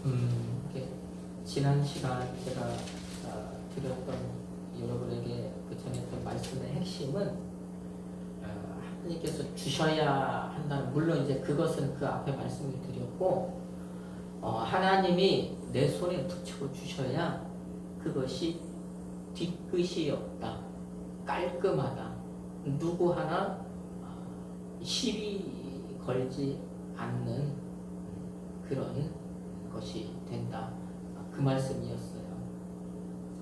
이렇게 지난 시간 제가 드렸던 여러분에게 그 전했던 말씀의 핵심은 하나님께서 주셔야 한다는, 물론 이제 그것은 그 앞에 말씀을 드렸고, 하나님이 내 손에 붙여 주셔야 그것이 뒤끝이 없다, 깔끔하다, 누구 하나 시비 걸지 않는 그런 것이 된다, 그 말씀이었어요.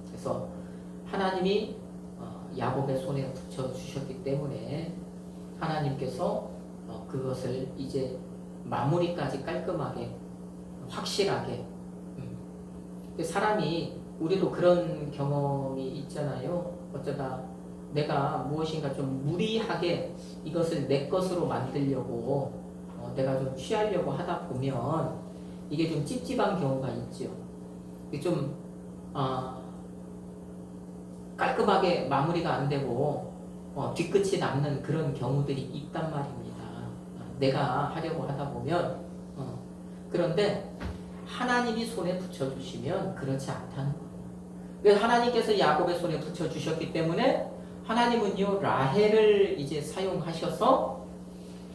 그래서 하나님이 야곱의 손에 붙여 주셨기 때문에 하나님께서 그것을 이제 마무리까지 깔끔하게, 확실하게, 사람이, 우리도 그런 경험이 있잖아요. 어쩌다 내가 무엇인가 좀 무리하게 이것을 내 것으로 만들려고 내가 좀 취하려고 하다 보면 이게 좀 찝찝한 경우가 있죠. 이게 좀 깔끔하게 마무리가 안 되고 뒤끝이 남는 그런 경우들이 있단 말입니다. 내가 하려고 하다 보면. 그런데 하나님이 손에 붙여주시면 그렇지 않다는 거예요. 그래서 하나님께서 야곱의 손에 붙여주셨기 때문에 하나님은요, 라헬을 이제 사용하셔서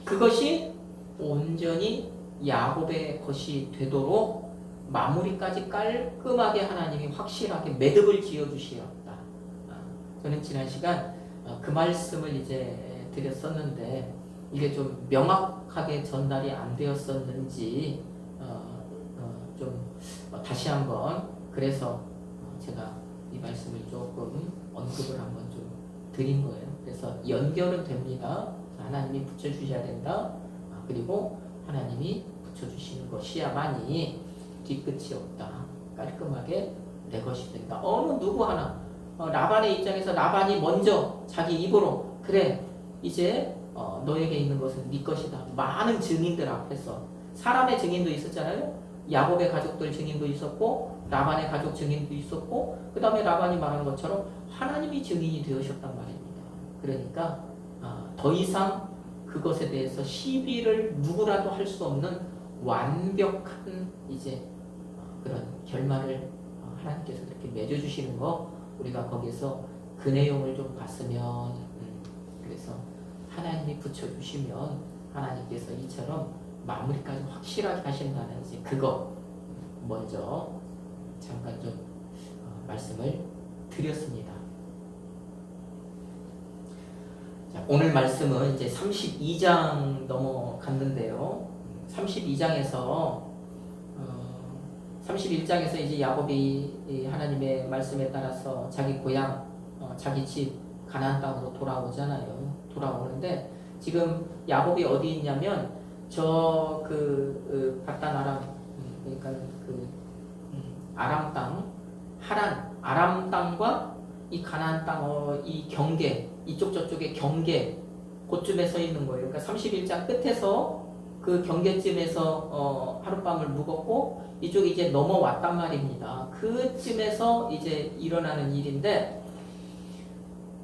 그것이 온전히 야곱의 것이 되도록 마무리까지 깔끔하게 하나님이 확실하게 매듭을 지어주시었다. 저는 지난 시간 그 말씀을 이제 드렸었는데 이게 좀 명확하게 전달이 안 되었었는지 좀 다시 한번, 그래서 제가 이 말씀을 조금 언급을 한번 좀 드린 거예요. 그래서 연결은 됩니다. 하나님이 붙여주셔야 된다. 그리고 하나님이 붙여주시는 것이야만이 뒤끝이 없다, 깔끔하게 내 것이 된다. 어느 누구 하나, 라반의 입장에서 라반이 먼저 자기 입으로, 그래 이제 너에게 있는 것은 네 것이다, 많은 증인들 앞에서, 사람의 증인도 있었잖아요. 야곱의 가족들 증인도 있었고 라반의 가족 증인도 있었고, 그 다음에 라반이 말한 것처럼 하나님이 증인이 되으셨단 말입니다. 그러니까 더 이상 그것에 대해서 시비를 누구라도 할 수 없는 완벽한 이제 그런 결말을 하나님께서 이렇게 맺어주시는 거, 우리가 거기서 그 내용을 좀 봤으면, 그래서 하나님이 붙여주시면 하나님께서 이처럼 마무리까지 확실하게 하신다는 이제 그거 먼저 잠깐 좀 말씀을 드렸습니다. 자, 오늘 말씀은 이제 32장 넘어갔는데요. 32장에서 31장에서 이제 야곱이 하나님의 말씀에 따라서 자기 고향, 자기 집 가나안 땅으로 돌아오는데 지금 야곱이 어디 있냐면 저 바단 아람, 그러니까 아람 땅, 하란 아람 땅과 이 가나안 땅, 이 경계, 이쪽 저쪽의 경계, 그쯤에 서 있는 거예요. 그러니까 31장 끝에서 그 경계쯤에서 하룻밤을 묵었고 이쪽이 이제 넘어왔단 말입니다. 그쯤에서 이제 일어나는 일인데,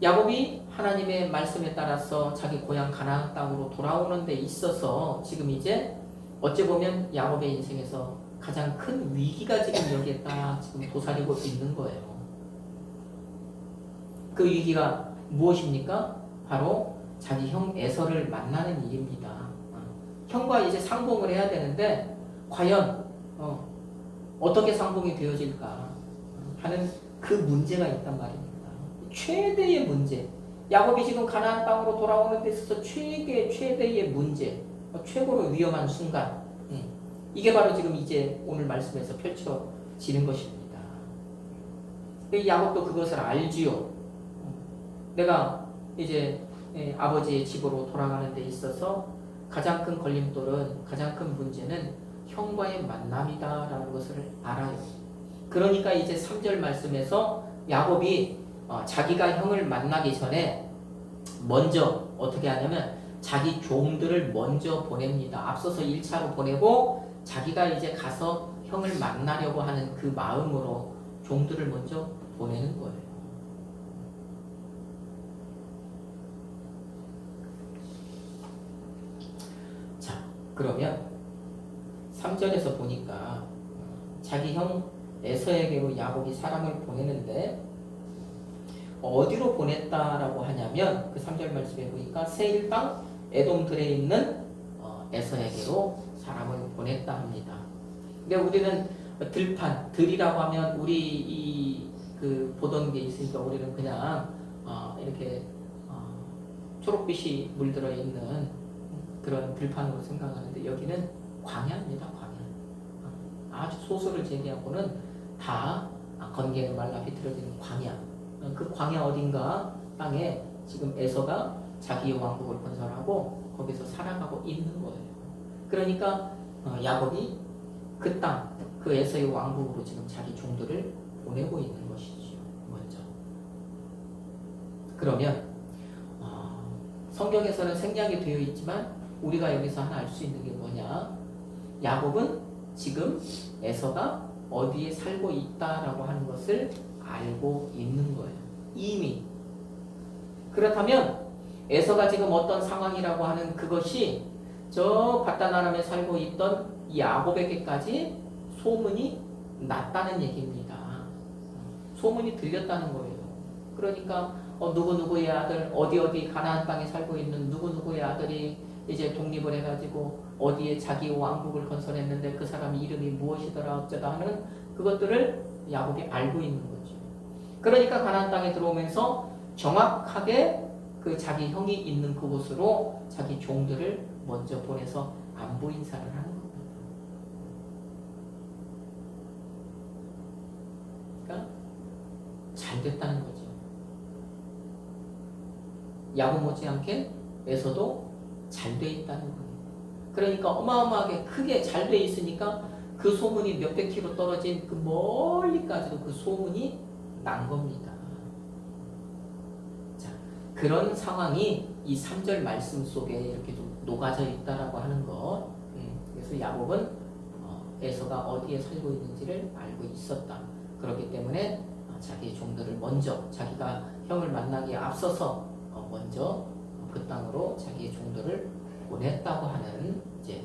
야곱이 하나님의 말씀에 따라서 자기 고향 가나안 땅으로 돌아오는 데 있어서 지금 이제 어찌 보면 야곱의 인생에서 가장 큰 위기가 지금 여기에 딱 지금 도사리고 있는 거예요. 그 위기가 무엇입니까? 바로 자기 형 에서를 만나는 일입니다. 형과 이제 상봉을 해야 되는데 과연 어떻게 상봉이 되어질까 하는 그 문제가 있단 말입니다. 최대의 문제, 야곱이 지금 가나안 땅으로 돌아오는 데 있어서 최대의 문제, 최고로 위험한 순간, 이게 바로 지금 이제 오늘 말씀에서 펼쳐지는 것입니다. 야곱도 그것을 알지요. 내가 이제 아버지의 집으로 돌아가는 데 있어서 가장 큰 걸림돌은, 가장 큰 문제는 형과의 만남이다라는 것을 알아요. 그러니까 이제 3절 말씀에서 야곱이 자기가 형을 만나기 전에 먼저 어떻게 하냐면 자기 종들을 먼저 보냅니다. 앞서서 1차로 보내고 자기가 이제 가서 형을 만나려고 하는 그 마음으로 종들을 먼저 보내는 거예요. 자, 그러면 3절에서 보니까 자기 형 에서에게로 야곱이 사람을 보내는데 어디로 보냈다라고 하냐면 그 3절 말씀에 보니까 세일 땅 에돔들에 있는 에서에게로 사람을 보냈다 합니다. 근데 우리는 들이라고 하면 우리 그 보던 게 있으니까 우리는 그냥 이렇게 초록빛이 물들어 있는 그런 들판으로 생각하는데 여기는 광야입니다. 광야. 아주 소수를 제외하고는 다 건기에는 말라 비틀어지는 광야. 그 광야 어딘가 땅에 지금 에서가 자기의 왕국을 건설하고 거기서 살아가고 있는 거예요. 그러니까 야곱이 그 땅, 그 에서의 왕국으로 지금 자기 종들을 보내고 있는 것이죠. 먼저. 그러면 성경에서는 생략이 되어 있지만 우리가 여기서 하나 알 수 있는 게 뭐냐? 야곱은 지금 에서가 어디에 살고 있다라고 하는 것을 알고 있는 거예요. 이미. 그렇다면 에서가 지금 어떤 상황이라고 하는 그것이 저 바다나람에 살고 있던 야곱에게까지 소문이 났다는 얘기입니다. 소문이 들렸다는 거예요. 그러니까 누구누구의 아들 어디 가나안 땅에 살고 있는 누구누구의 아들이 이제 독립을 해가지고 어디에 자기 왕국을 건설했는데 그 사람 이름이 무엇이더라 어쩌다 하는 그것들을 야곱이 알고 있는 거죠. 그러니까 가나안 땅에 들어오면서 정확하게 그 자기 형이 있는 그곳으로 자기 종들을 먼저 보내서 안부 인사를 하는 겁니다. 그러니까 잘 됐다는 거죠. 야곱 못지않게 에서도 잘 돼 있다는 거예요. 그러니까 어마어마하게 크게 잘 돼 있으니까 그 소문이 몇백 킬로 떨어진 그 멀리까지도 그 소문이 난 겁니다. 자, 그런 상황이 이 3절 말씀 속에 이렇게 좀 녹아져 있다라고 하는 것. 그래서 야곱은 에서가 어디에 살고 있는지를 알고 있었다. 그렇기 때문에 자기 종들을 먼저 자기가 형을 만나기에 앞서서 먼저 그 땅으로 자기의 종들을 보냈다고 하는 이제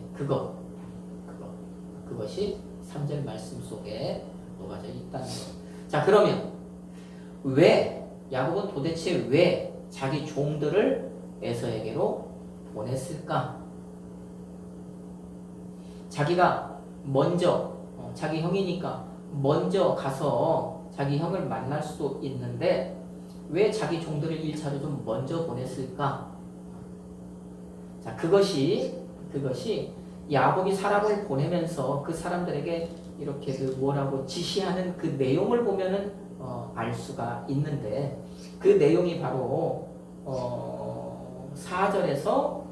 그것이 3절 말씀 속에 녹아져 있다는 것. 자, 그러면 왜 야곱은 도대체 왜 자기 종들을 에서에게로 보냈을까? 자기가 먼저 자기 형이니까 먼저 가서 자기 형을 만날 수도 있는데 왜 자기 종들을 1차로 좀 먼저 보냈을까? 자, 그것이 야곱이 사람을 보내면서 그 사람들에게 이렇게 그 뭐라고 지시하는 그 내용을 보면은 알 수가 있는데 그 내용이 바로 4절에서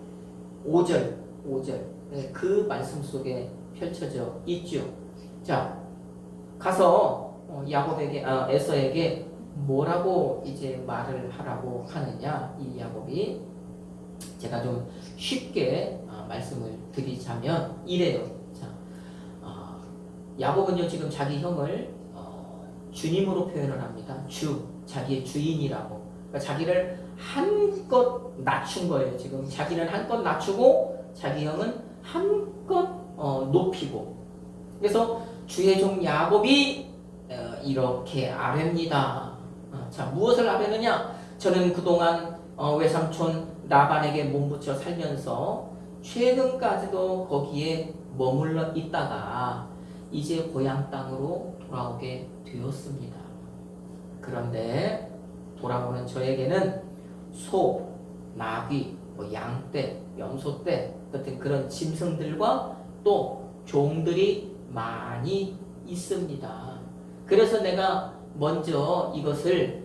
5절 그 말씀 속에 펼쳐져 있죠. 자, 가서 야곱에게 에서에게 뭐라고 이제 말을 하라고 하느냐? 이 야곱이 제가 좀 쉽게 말씀을 드리자면 이래요. 자, 야곱은요 지금 자기 형을 주님으로 표현을 합니다. 자기의 주인이라고. 그러니까 자기를 한껏 낮춘 거예요. 지금 자기는 한껏 낮추고 자기 형은 한껏 높이고. 그래서 주의 종 야곱이 이렇게 아뢰입니다. 자, 무엇을 아뢰느냐? 저는 그동안 외삼촌 라반에게 몸붙여 살면서 최근까지도 거기에 머물러 있다가 이제 고향 땅으로 돌아오게 되었습니다. 그런데 돌아오는 저에게는 소, 나귀, 양떼, 염소떼 같은 그런 짐승들과 또 종들이 많이 있습니다. 그래서 내가 먼저 이것을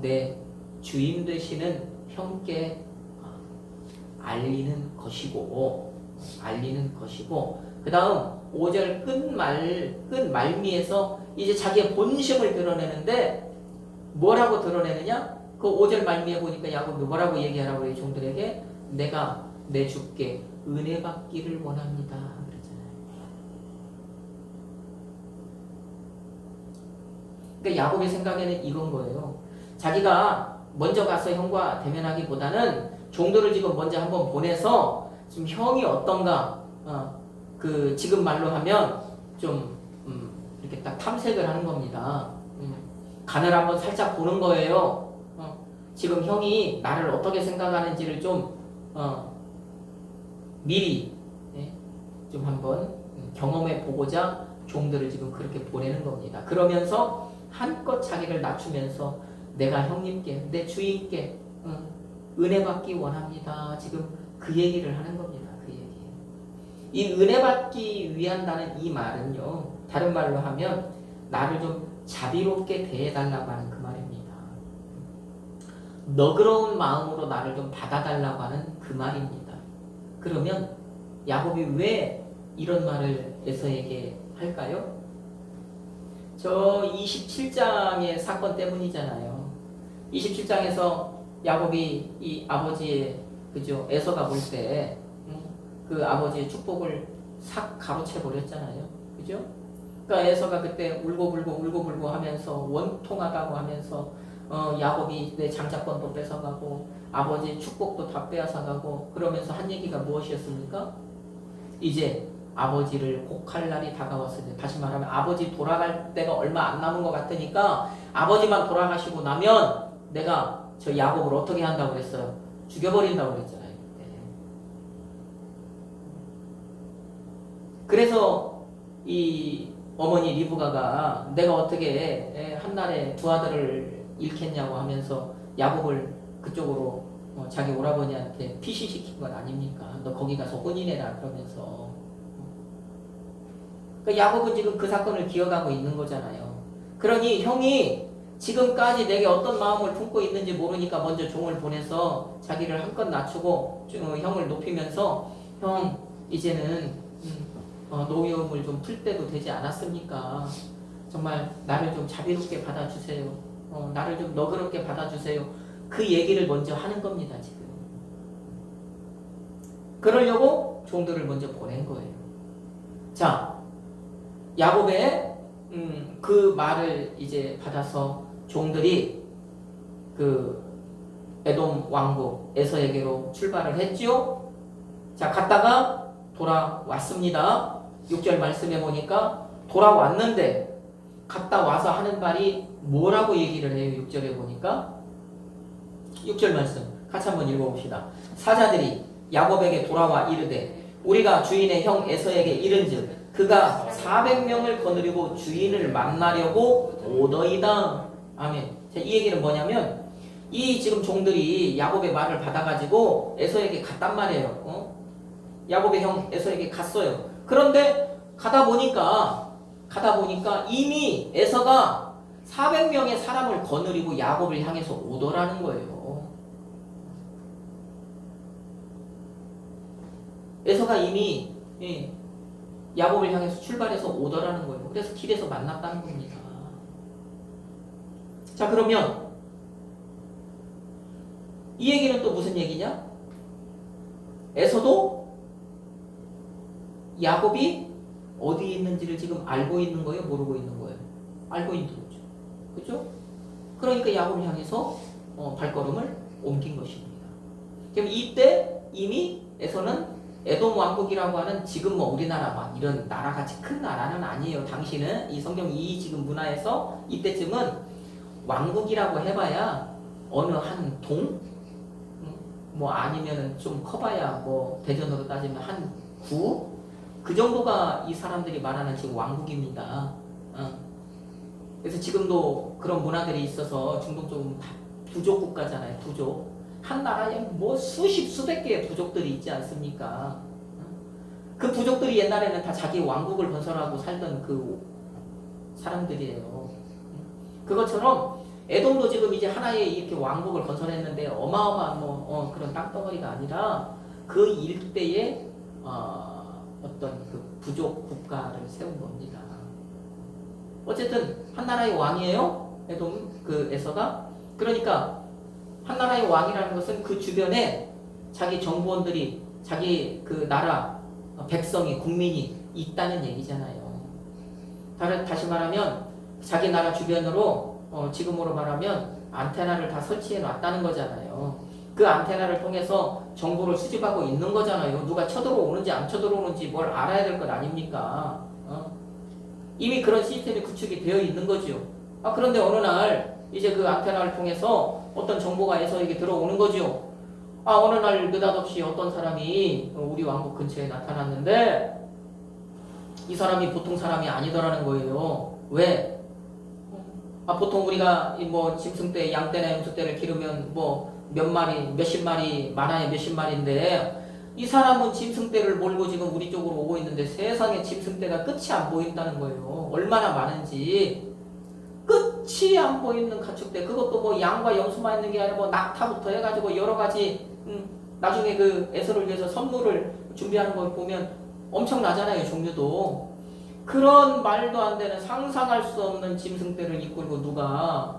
내 주인 되시는 형께 알리는 것이고 그 다음 5절 끝말미에서 이제 자기의 본심을 드러내는데 뭐라고 드러내느냐? 그 5절 말미에 보니까 야곱이 뭐라고 얘기하라고 해요? 종들에게 내가 내 주께 은혜 받기를 원합니다. 그러잖아요. 그러니까 야곱의 생각에는 이건 거예요. 자기가 먼저 가서 형과 대면하기보다는 종들을 지금 먼저 한번 보내서 지금 형이 어떤가 그 지금 말로 하면 좀 이렇게 딱 탐색을 하는 겁니다. 간을 한번 살짝 보는 거예요. 지금 형이 나를 어떻게 생각하는지를 좀 미리 좀 한번 경험해 보고자 종들을 지금 그렇게 보내는 겁니다. 그러면서 한껏 자기를 낮추면서 내가 형님께, 내 주인께 은혜 받기 원합니다. 지금 그 얘기를 하는 겁니다. 그 얘기. 이 은혜 받기 위한다는 이 말은요, 다른 말로 하면 나를 좀 자비롭게 대해달라고 하는 그 말입니다. 너그러운 마음으로 나를 좀 받아달라고 하는 그 말입니다. 그러면 야곱이 왜 이런 말을 에서에게 할까요? 저 27장의 사건 때문이잖아요. 27장에서 야곱이 이 아버지의 그죠? 에서가 볼 때 그 아버지의 축복을 싹 가로채 버렸잖아요. 그죠? 그러니까 에서가 그때 울고불고 하면서 원통하다고 하면서 야곱이 내 장자권도 뺏어가고 아버지의 축복도 다 빼앗아가고 그러면서 한 얘기가 무엇이었습니까? 이제 아버지를 곡할 날이 다가왔을 때, 다시 말하면 아버지 돌아갈 때가 얼마 안 남은 것 같으니까 아버지만 돌아가시고 나면 내가 저 야곱을 어떻게 한다고 그랬어요? 죽여버린다고 그랬잖아요. 그래서 이 어머니 리브가가 내가 어떻게 한날에 두 아들을 잃겠냐고 하면서 야곱을 그쪽으로 자기 오라버니한테 피시시킨 건 아닙니까? 너 거기 가서 혼인해라 그러면서. 그러니까 야곱은 지금 그 사건을 기억하고 있는 거잖아요. 그러니 형이 지금까지 내게 어떤 마음을 품고 있는지 모르니까 먼저 종을 보내서 자기를 한껏 낮추고 형을 높이면서 형 이제는 노여움을 좀 풀 때도 되지 않았습니까? 정말 나를 좀 자비롭게 받아주세요. 나를 좀 너그럽게 받아주세요. 그 얘기를 먼저 하는 겁니다, 지금. 그러려고 종들을 먼저 보낸 거예요. 자, 야곱의 그 말을 이제 받아서 종들이 그 에돔 왕국 에서에게로 출발을 했지요. 자, 갔다가 돌아왔습니다. 6절 말씀해 보니까 돌아왔는데 갔다 와서 하는 말이 뭐라고 얘기를 해요? 6절에 보니까 6절 말씀 같이 한번 읽어봅시다. 사자들이 야곱에게 돌아와 이르되 우리가 주인의 형 에서에게 이른즉 그가 400명을 거느리고 주인을 만나려고 오더이다. 아멘. 자, 이 얘기는 뭐냐면 이 지금 종들이 야곱의 말을 받아가지고 에서에게 갔단 말이에요. 야곱의 형 에서에게 갔어요. 그런데 가다 보니까 이미 에서가 400명의 사람을 거느리고 야곱을 향해서 오더라는 거예요. 에서가 이미 야곱을 향해서 출발해서 오더라는 거예요. 그래서 길에서 만났다는 겁니다. 자, 그러면 이 얘기는 또 무슨 얘기냐? 에서도 야곱이 어디에 있는지를 지금 알고 있는 거예요? 모르고 있는 거예요? 알고 있는 거죠. 그죠? 그러니까 야곱을 향해서 발걸음을 옮긴 것입니다. 그럼 이때 이미 에서는 에돔 왕국이라고 하는 지금 뭐 우리나라 막 이런 나라같이 큰 나라는 아니에요. 당시는 이 성경 이 지금 문화에서 이때쯤은 왕국이라고 해봐야 어느 한 동? 뭐 아니면은 좀 커봐야 뭐 대전으로 따지면 한 구? 그 정도가 이 사람들이 말하는 지금 왕국입니다. 그래서 지금도 그런 문화들이 있어서 중동 쪽은 다 부족 국가잖아요. 부족. 한 나라에 뭐 수백 개의 부족들이 있지 않습니까? 그 부족들이 옛날에는 다 자기 왕국을 건설하고 살던 그 사람들이에요. 그것처럼 에돔도 지금 이제 하나의 이렇게 왕국을 건설했는데 어마어마한 그런 땅덩어리가 아니라 그 일대에 어떤 그 부족 국가를 세운 겁니다. 어쨌든 한 나라의 왕이에요. 에돔 그 에서가. 그러니까 한 나라의 왕이라는 것은 그 주변에 자기 정부원들이 자기 그 나라 백성이 국민이 있다는 얘기잖아요. 다시 말하면 자기 나라 주변으로 지금으로 말하면 안테나를 다 설치해 놨다는 거잖아요. 그 안테나를 통해서 정보를 수집하고 있는 거잖아요. 누가 쳐들어오는지 안 쳐들어오는지 뭘 알아야 될 것 아닙니까? 이미 그런 시스템이 구축이 되어 있는 거죠. 그런데 어느 날 이제 그 안테나를 통해서 어떤 정보가 에서에게 들어오는 거죠. 어느 날 느닷없이 어떤 사람이 우리 왕국 근처에 나타났는데 이 사람이 보통 사람이 아니더라는 거예요. 왜? 보통 우리가 뭐 짐승떼, 양떼나 염소떼를 기르면 뭐 몇 마리, 몇십 마리, 많아야 몇십 마리인데 이 사람은 짐승떼를 몰고 지금 우리 쪽으로 오고 있는데 세상에 짐승떼가 끝이 안 보인다는 거예요. 얼마나 많은지 끝이 안 보이는 가축대, 그것도 뭐 양과 염소만 있는 게 아니라 뭐 낙타부터 해가지고 여러 가지 나중에 그 에서를 위해서 선물을 준비하는 걸 보면 엄청나잖아요, 종류도. 그런 말도 안 되는 상상할 수 없는 짐승떼를 이끌고 누가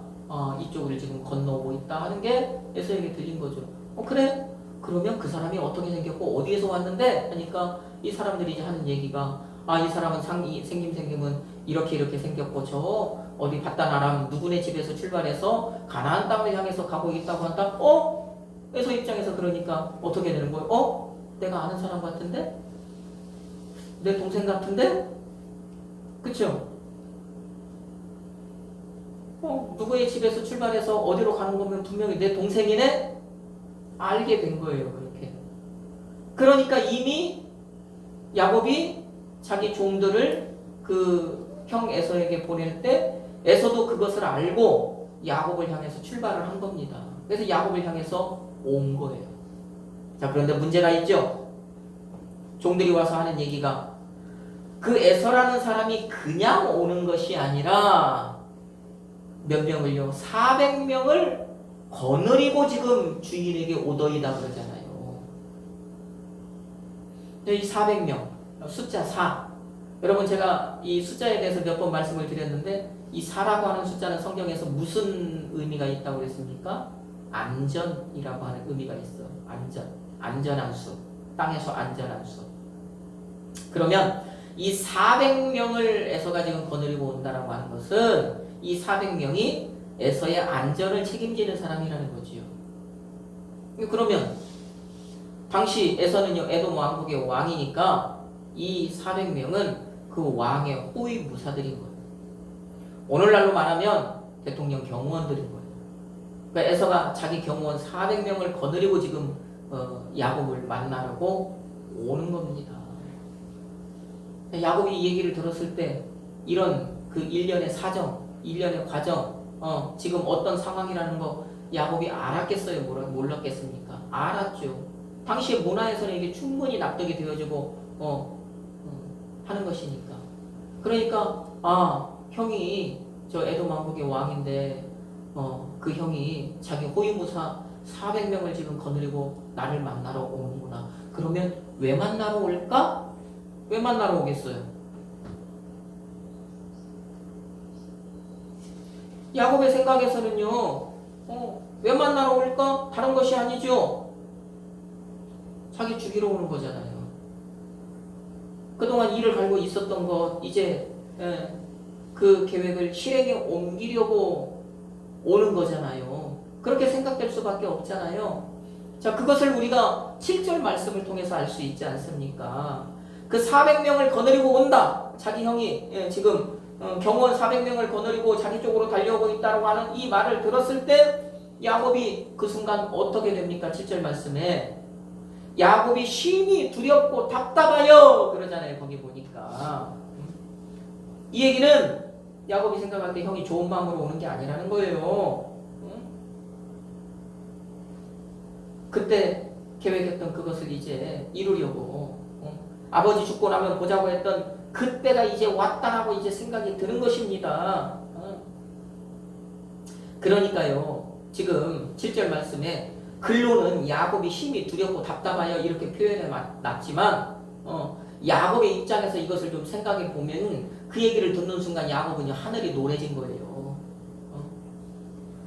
이쪽을 지금 건너오고 있다 하는 게 에서에게 들린 거죠. 그래? 그러면 그 사람이 어떻게 생겼고 어디에서 왔는데? 하니까 이 사람들이 이제 하는 얘기가 이 사람은 생김은 이렇게 생겼고 저 어디 바다나람 누구네 집에서 출발해서 가나안 땅을 향해서 가고 있다고 한다? 에서 입장에서 그러니까 어떻게 되는 거예요? 내가 아는 사람 같은데? 내 동생 같은데? 그쵸? 누구의 집에서 출발해서 어디로 가는 거면 분명히 내 동생이네? 알게 된 거예요, 그렇게. 그러니까 이미 야곱이 자기 종들을 그 형 에서에게 보낼 때 에서도 그것을 알고 야곱을 향해서 출발을 한 겁니다. 그래서 야곱을 향해서 온 거예요. 자, 그런데 문제가 있죠. 종들이 와서 하는 얘기가 그 에서라는 사람이 그냥 오는 것이 아니라 몇 명을요? 400명을 거느리고 지금 주인에게 오더이다 그러잖아요. 이 400명, 숫자 4. 여러분 제가 이 숫자에 대해서 몇 번 말씀을 드렸는데 이 4라고 하는 숫자는 성경에서 무슨 의미가 있다고 그랬습니까? 안전이라고 하는 의미가 있어. 안전한 수. 땅에서 안전한 수. 그러면 이 400명을 에서가 지금 거느리고 온다라고 하는 것은 이 400명이 에서의 안전을 책임지는 사람이라는 거지요. 그러면 당시 에서는요, 에돔 왕국의 왕이니까 이 400명은 그 왕의 호위무사들인 거예요. 오늘날로 말하면 대통령 경호원들인 거예요. 그러니까 에서가 자기 경호원 400명을 거느리고 지금 야곱을 만나려고 오는 겁니다. 야곱이 이 얘기를 들었을 때 이런 그 일련의 사정, 일련의 과정, 지금 어떤 상황이라는 거 야곱이 알았겠어요? 몰랐겠습니까? 알았죠. 당시의 문화에서는 이게 충분히 납득이 되어지고 하는 것이니까. 그러니까 형이 저 에돔 왕국의 왕인데 그 형이 자기 호위무사 400명을 지금 거느리고 나를 만나러 오는구나. 그러면 왜 만나러 올까? 왜 만나러 오겠어요? 야곱의 생각에서는요, 왜 만나러 올까? 다른 것이 아니죠. 자기 죽이러 오는 거잖아요. 그동안 일을 갈고 있었던 것, 이제 그 계획을 실행에 옮기려고 오는 거잖아요. 그렇게 생각될 수밖에 없잖아요. 자, 그것을 우리가 7절 말씀을 통해서 알 수 있지 않습니까? 그 400명을 거느리고 온다. 자기 형이 지금 경호원 400명을 거느리고 자기 쪽으로 달려오고 있다고 하는 이 말을 들었을 때 야곱이 그 순간 어떻게 됩니까? 7절 말씀에 야곱이 심히 두렵고 답답하여 그러잖아요. 거기 보니까 이 얘기는 야곱이 생각할 때 형이 좋은 마음으로 오는 게 아니라는 거예요. 그때 계획했던 그것을 이제 이루려고 아버지 죽고 나면 보자고 했던 그때가 이제 왔다라고 이제 생각이 드는 것입니다. 그러니까요. 지금 7절 말씀에 글로는 야곱이 심히 두렵고 답답하여 이렇게 표현해 놨지만 야곱의 입장에서 이것을 좀 생각해 보면 그 얘기를 듣는 순간 야곱은요 하늘이 노래진 거예요.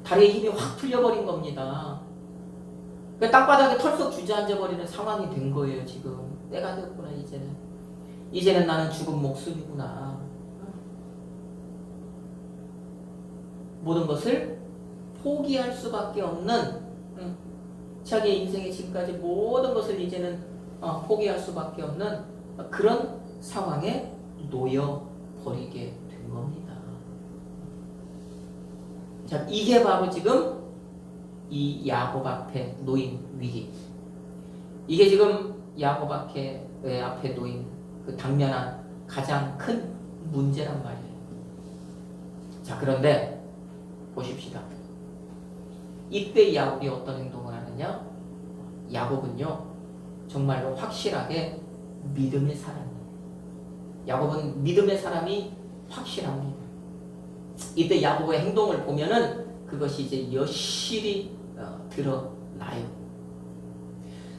다리에 힘이 확 풀려버린 겁니다. 그러니까 땅바닥에 털썩 주저앉아버리는 상황이 된 거예요. 지금 때가 됐구나. 이제는 나는 죽은 목숨이구나. 모든 것을 포기할 수밖에 없는 자기 인생의 지금까지 모든 것을 이제는 포기할 수밖에 없는 그런 상황에 놓여 버리게 된 겁니다. 자, 이게 바로 지금 이 야곱 앞에 놓인 위기. 이게 지금 야곱 앞에 놓인 그 당면한 가장 큰 문제란 말이에요. 자, 그런데 보십시다. 이때 야곱이 어떤 행동을 하느냐? 야곱은요, 정말로 확실하게 믿음의 사람이에요. 야곱은 믿음의 사람이 확실합니다. 이때 야곱의 행동을 보면은 그것이 이제 여실히 드러나요.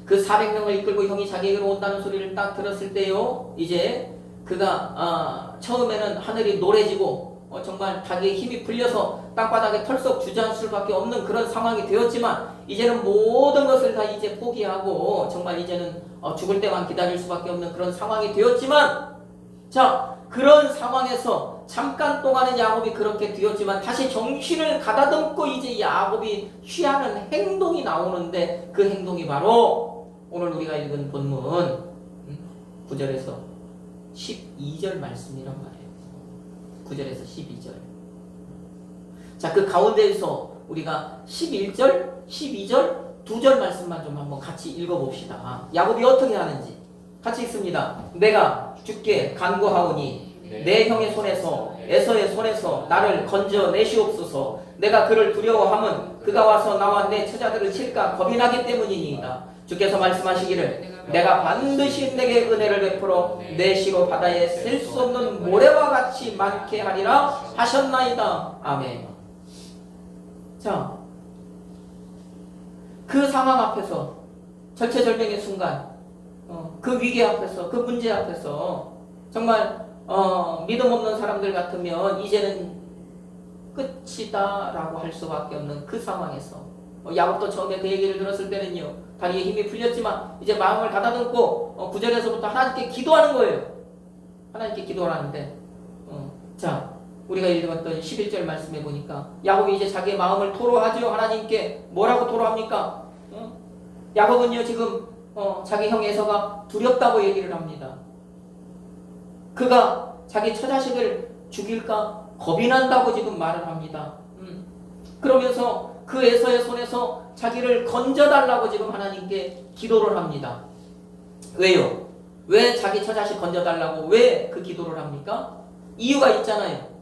그 400명을 이끌고 형이 자기에게로 온다는 소리를 딱 들었을 때요, 이제 그가 처음에는 하늘이 노래지고 정말 자기의 힘이 풀려서 땅바닥에 털썩 주저앉을 수밖에 없는 그런 상황이 되었지만, 이제는 모든 것을 다 이제 포기하고 정말 이제는 죽을 때만 기다릴 수밖에 없는 그런 상황이 되었지만, 자, 그런 상황에서 잠깐 동안은 야곱이 그렇게 되었지만 다시 정신을 가다듬고 이제 야곱이 취하는 행동이 나오는데, 그 행동이 바로 오늘 우리가 읽은 본문 9절에서 12절 말씀이란 말이에요. 9절에서 12절. 자, 그 가운데에서 우리가 11절, 12절 두 절 말씀만 좀 한번 같이 읽어봅시다. 야곱이 어떻게 하는지 같이 읽습니다. 내가 주께 간구하오니 내 형의 손에서 에서의 손에서 나를 건져내시옵소서. 내가 그를 두려워함은 그가 와서 나와 내 처자들을 칠까 겁이 나기 때문이니이다. 주께서 말씀하시기를 내가 반드시 내게 은혜를 베풀어 내 시로 바다에 셀 수 없는 모래와 같이 많게 하리라 하셨나이다. 아멘. 자, 그 상황 앞에서, 절체절명의 순간, 그 위기 앞에서, 그 문제 앞에서 정말 믿음 없는 사람들 같으면 이제는 끝이다 라고 할 수밖에 없는 그 상황에서, 야곱도 처음에 그 얘기를 들었을 때는요, 다리에 힘이 풀렸지만 이제 마음을 가다듬고 9절에서부터 하나님께 기도하는 거예요. 하나님께 기도하는데, 자, 우리가 읽었던 11절 말씀해 보니까 야곱이 이제 자기의 마음을 토로하죠. 하나님께 뭐라고 토로합니까? 야곱은요, 지금 자기 형 에서가 두렵다고 얘기를 합니다. 그가 자기 처자식을 죽일까 겁이 난다고 지금 말을 합니다. 그러면서 그 에서의 손에서 자기를 건져달라고 지금 하나님께 기도를 합니다. 왜요? 왜 자기 처자식 건져달라고 왜 그 기도를 합니까? 이유가 있잖아요.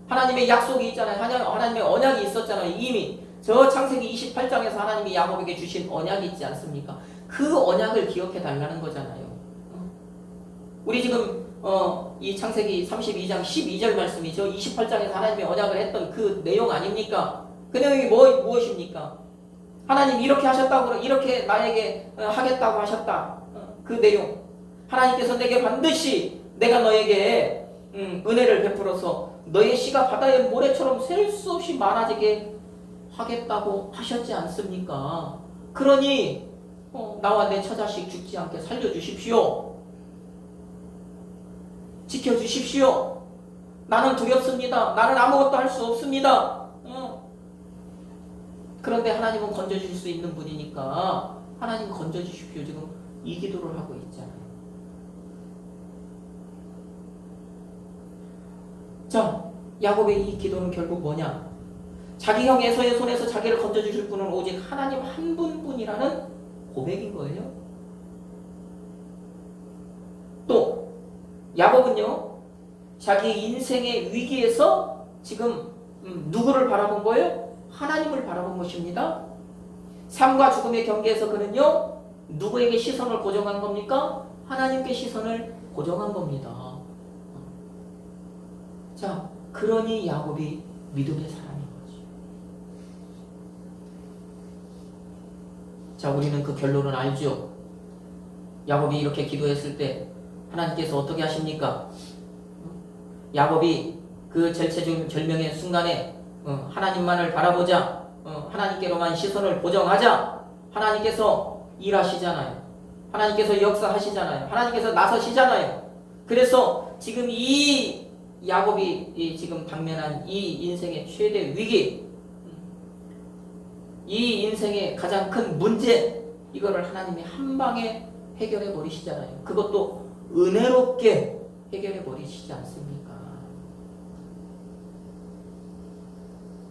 하나님의 약속이 있잖아요. 하나님의 언약이 있었잖아요. 이미 저 창세기 28장에서 하나님이 야곱에게 주신 언약이 있지 않습니까? 그 언약을 기억해 달라는 거잖아요. 우리 지금 이 창세기 32장 12절 말씀이죠. 28장에서 하나님의 언약을 했던 그 내용 아닙니까? 그 내용이 무엇입니까? 하나님 이렇게 하셨다고, 이렇게 나에게 하겠다고 하셨다. 그 내용. 하나님께서 내게 반드시 내가 너에게 은혜를 베풀어서 너의 씨가 바다의 모래처럼 셀 수 없이 많아지게 하겠다고 하셨지 않습니까? 그러니 나와 내 처자식 죽지 않게 살려주십시오. 지켜주십시오. 나는 두렵습니다. 나는 아무것도 할 수 없습니다. 그런데 하나님은 건져주실 수 있는 분이니까 하나님 건져주십시오. 지금 이 기도를 하고 있잖아요. 자, 야곱의 이 기도는 결국 뭐냐? 자기 형 에서의 손에서 자기를 건져주실 분은 오직 하나님 한 분뿐이라는 고백인 거예요. 또 야곱은요, 자기 인생의 위기에서 지금 누구를 바라본 거예요? 하나님을 바라본 것입니다. 삶과 죽음의 경계에서 그는요, 누구에게 시선을 고정한 겁니까? 하나님께 시선을 고정한 겁니다. 자, 그러니 야곱이 믿음의 사람인 거지. 자, 우리는 그 결론을 알죠. 야곱이 이렇게 기도했을 때 하나님께서 어떻게 하십니까? 야곱이 그 절체절명의 순간에 하나님만을 바라보자, 하나님께로만 시선을 고정하자, 하나님께서 일하시잖아요. 하나님께서 역사하시잖아요. 하나님께서 나서시잖아요. 그래서 지금 이 야곱이 지금 당면한 이 인생의 최대 위기, 이 인생의 가장 큰 문제, 이거를 하나님이 한 방에 해결해 버리시잖아요. 그것도 은혜롭게 해결해 버리시지 않습니까?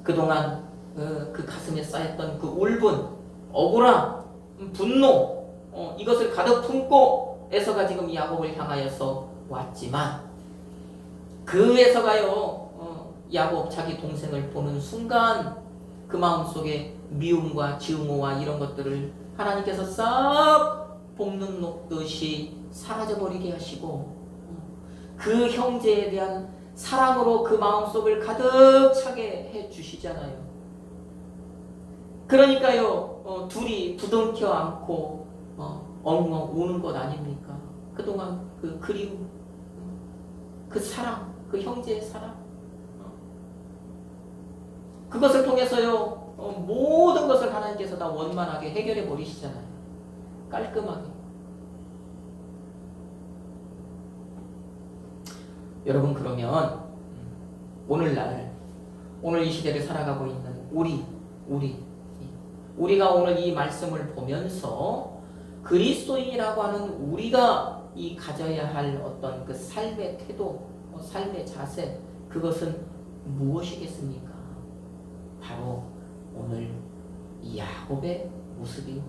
그동안 그 가슴에 쌓였던 그 울분, 억울함, 분노, 이것을 가득 품고 에서가 지금 야곱을 향하여서 왔지만 그 에서가요, 야곱 자기 동생을 보는 순간 그 마음속에 미움과 증오와 이런 것들을 하나님께서 싹 볶는 녹듯이 사라져버리게 하시고 그 형제에 대한 사랑으로 그 마음속을 가득 차게 해주시잖아요. 그러니까요, 둘이 부둥켜 안고 엉엉 우는 것 아닙니까? 그동안 그 그리움, 그 사랑, 그 형제의 사랑, 그것을 통해서요, 모든 것을 하나님께서 다 원만하게 해결해 버리시잖아요. 깔끔하게. 여러분, 그러면 오늘날, 오늘 이 시대를 살아가고 있는 우리가 오늘 이 말씀을 보면서 그리스도인이라고 하는 우리가 이 가져야 할 어떤 그 삶의 태도, 삶의 자세, 그것은 무엇이겠습니까? 바로 오늘 야곱의 모습이,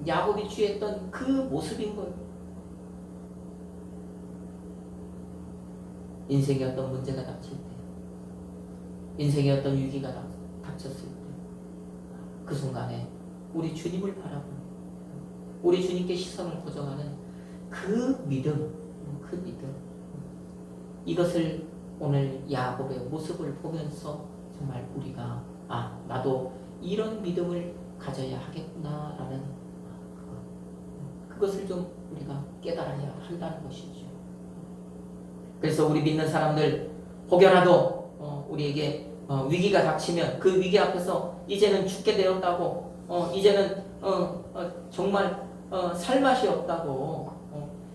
야곱이 취했던 그 모습인 것. 인생의 어떤 문제가 닥칠 때, 인생의 어떤 위기가 닥쳤을 때, 그 순간에 우리 주님을 바라보는, 우리 주님께 시선을 고정하는 그 믿음, 이것을 오늘 야곱의 모습을 보면서 정말 우리가 나도 이런 믿음을 가져야 하겠구나라는 그것을 좀 우리가 깨달아야 한다는 것이죠. 그래서 우리 믿는 사람들 혹여라도 우리에게 위기가 닥치면 그 위기 앞에서 이제는 죽게 되었다고, 이제는 정말 살 맛이 없다고,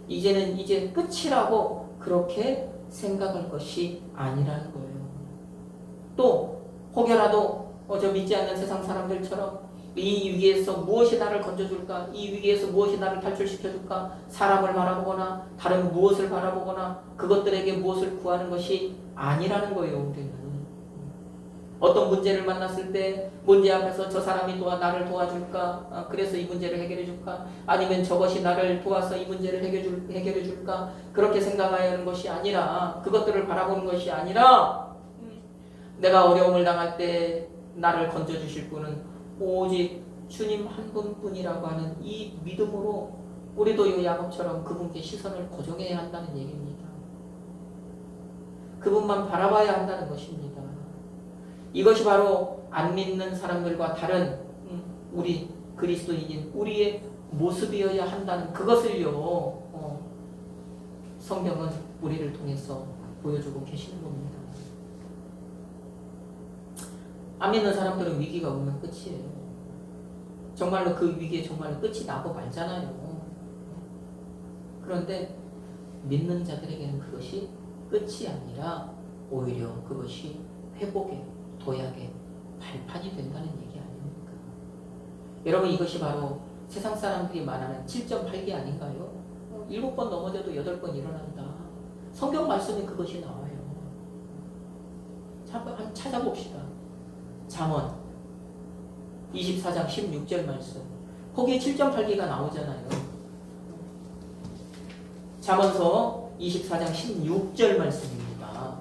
이제는 이제 끝이라고 그렇게 생각할 것이 아니라는 거예요. 또 혹여라도 저 믿지 않는 세상 사람들처럼 이 위기에서 무엇이 나를 건져줄까, 이 위기에서 무엇이 나를 탈출시켜줄까, 사람을 바라보거나 다른 무엇을 바라보거나 그것들에게 무엇을 구하는 것이 아니라는 거예요. 우리는 어떤 문제를 만났을 때 문제 앞에서 저 사람이 나를 도와줄까, 그래서 이 문제를 해결해줄까, 아니면 저것이 나를 도와서 이 문제를 해결해줄까, 그렇게 생각해야 하는 것이 아니라, 그것들을 바라보는 것이 아니라, 내가 어려움을 당할 때 나를 건져주실 분은 오직 주님 한 분뿐이라고 하는 이 믿음으로 우리도 이 야곱처럼 그분께 시선을 고정해야 한다는 얘기입니다. 그분만 바라봐야 한다는 것입니다. 이것이 바로 안 믿는 사람들과 다른 우리 그리스도인인 우리의 모습이어야 한다는 그것을요, 성경은 우리를 통해서 보여주고 계시는 겁니다. 안 믿는 사람들은 위기가 오면 끝이에요. 정말로 그 위기에 정말로 끝이 나고 말잖아요. 그런데 믿는 자들에게는 그것이 끝이 아니라 오히려 그것이 회복의, 도약의 발판이 된다는 얘기 아닙니까? 여러분, 이것이 바로 세상 사람들이 말하는 7.8기 아닌가요? 7번 넘어져도 8번 일어난다. 성경 말씀에 그것이 나와요. 한번 찾아봅시다. 잠언 24장 16절 말씀, 거기에 7.8기가 나오잖아요. 잠언서 24장 16절 말씀입니다.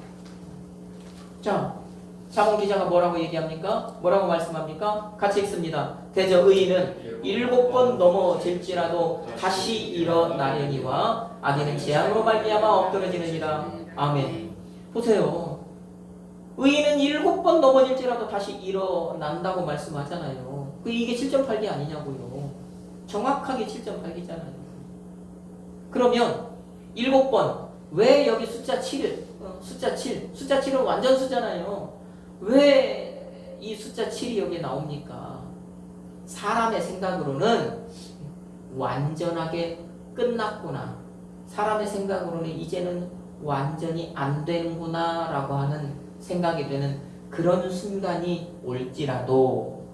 자, 잠언 기자가 뭐라고 얘기합니까? 뭐라고 말씀합니까? 같이 읽습니다. 대저 의인은 7번 넘어질지라도 다시 일어나려니와 악인은 재앙으로 말미암아 엎드러지느니라. 아멘. 보세요. 의인은 7번 넘어질지라도 다시 일어난다고 말씀하잖아요. 이게 7.8기 아니냐고요. 정확하게 7.8기잖아요. 그러면 7번, 왜 여기 숫자 7을, 숫자 7은 완전 수잖아요. 왜 이 숫자 7이 여기에 나옵니까? 사람의 생각으로는 완전하게 끝났구나, 사람의 생각으로는 이제는 완전히 안 되는구나 라고 하는 생각이 되는 그런 순간이 올지라도,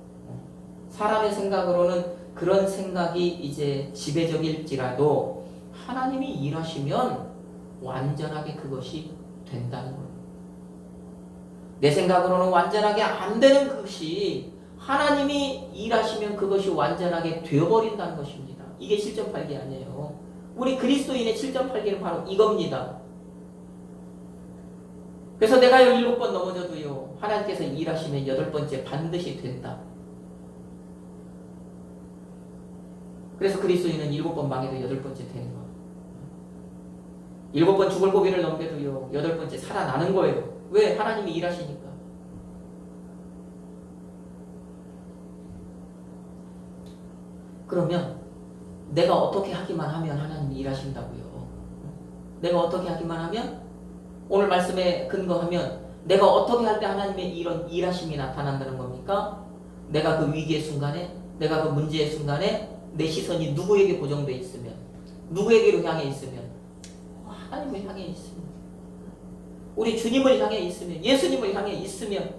사람의 생각으로는 그런 생각이 이제 지배적일지라도 하나님이 일하시면 완전하게 그것이 된다는 거예요. 내 생각으로는 완전하게 안 되는 것이 하나님이 일하시면 그것이 완전하게 되어버린다는 것입니다. 이게 7.8개 아니에요. 우리 그리스도인의 7.8개는 바로 이겁니다. 그래서 내가 7번 넘어져도요, 하나님께서 일하시면 8번째 반드시 된다. 그래서 그리스도인은 7번 망해도 8번째 되는 거예요. 7번 죽을 고비를 넘겨도요, 8번째 살아나는 거예요. 왜? 하나님이 일하시니까. 그러면 내가 어떻게 하기만 하면 하나님이 일하신다고요. 내가 어떻게 하기만 하면, 오늘 말씀에 근거하면 내가 어떻게 할 때 하나님의 이런 일하심이 나타난다는 겁니까? 내가 그 위기의 순간에, 내가 그 문제의 순간에 내 시선이 누구에게 고정되어 있으면, 누구에게로 향해 있으면, 하나님을 향해 있으면, 우리 주님을 향해 있으면, 예수님을 향해 있으면,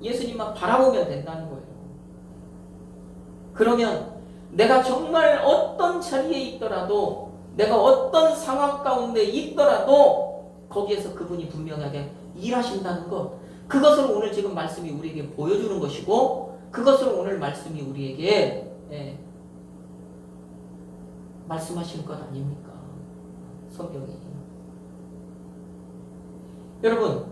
예수님만 바라보면 된다는 거예요. 그러면 내가 정말 어떤 자리에 있더라도, 내가 어떤 상황 가운데 있더라도 거기에서 그분이 분명하게 일하신다는 것, 그것을 오늘 지금 말씀이 우리에게 보여주는 것이고, 그것을 오늘 말씀이 우리에게 말씀하시는 것 아닙니까? 성경이. 여러분,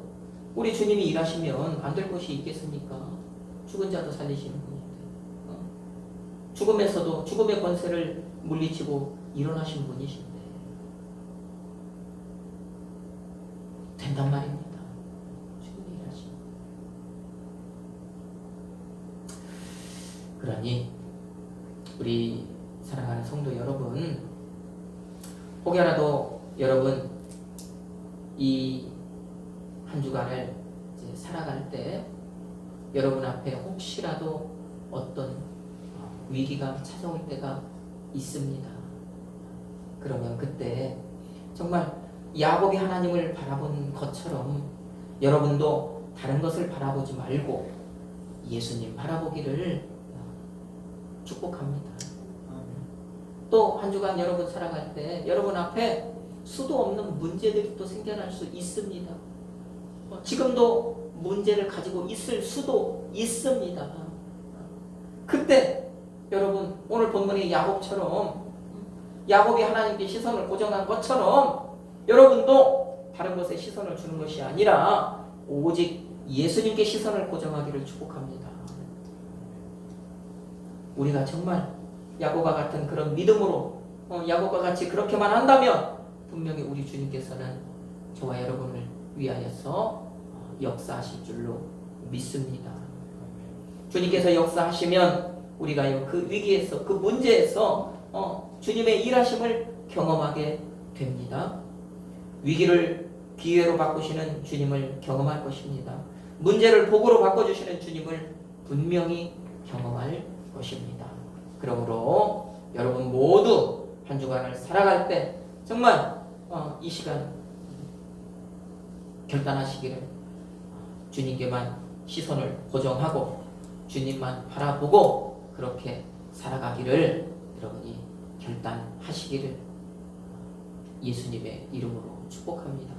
우리 주님이 일하시면 안 될 것이 있겠습니까? 죽은 자도 살리시는 분인데, 죽음에서도 죽음의 권세를 물리치고 일어나신 분이신데 된단 말입니다. 주님이 일하시면. 그러니 우리 사랑하는 성도 여러분, 혹여라도 여러분 이 한 주간을 이제 살아갈 때 여러분 앞에 혹시라도 어떤 위기가 찾아올 때가 있습니다. 그러면 그때 정말 야곱이 하나님을 바라본 것처럼 여러분도 다른 것을 바라보지 말고 예수님 바라보기를 축복합니다. 또 한 주간 여러분 살아갈 때 여러분 앞에 수도 없는 문제들이 또 생겨날 수 있습니다. 지금도 문제를 가지고 있을 수도 있습니다. 그때 여러분 오늘 본문의 야곱처럼, 야곱이 하나님께 시선을 고정한 것처럼 여러분도 다른 것에 시선을 주는 것이 아니라 오직 예수님께 시선을 고정하기를 축복합니다. 우리가 정말 야곱과 같은 그런 믿음으로 야곱과 같이 그렇게만 한다면 분명히 우리 주님께서는 저와 여러분을 위하여서 역사하실 줄로 믿습니다. 주님께서 역사하시면 우리가 그 위기에서, 그 문제에서 주님의 일하심을 경험하게 됩니다. 위기를 기회로 바꾸시는 주님을 경험할 것입니다. 문제를 복으로 바꿔주시는 주님을 분명히 경험할 것입니다. 그러므로 여러분 모두 한 주간을 살아갈 때 정말 이 시간 결단하시기를, 주님께만 시선을 고정하고 주님만 바라보고 그렇게 살아가기를 여러분이 결단하시기를 예수님의 이름으로 축복합니다.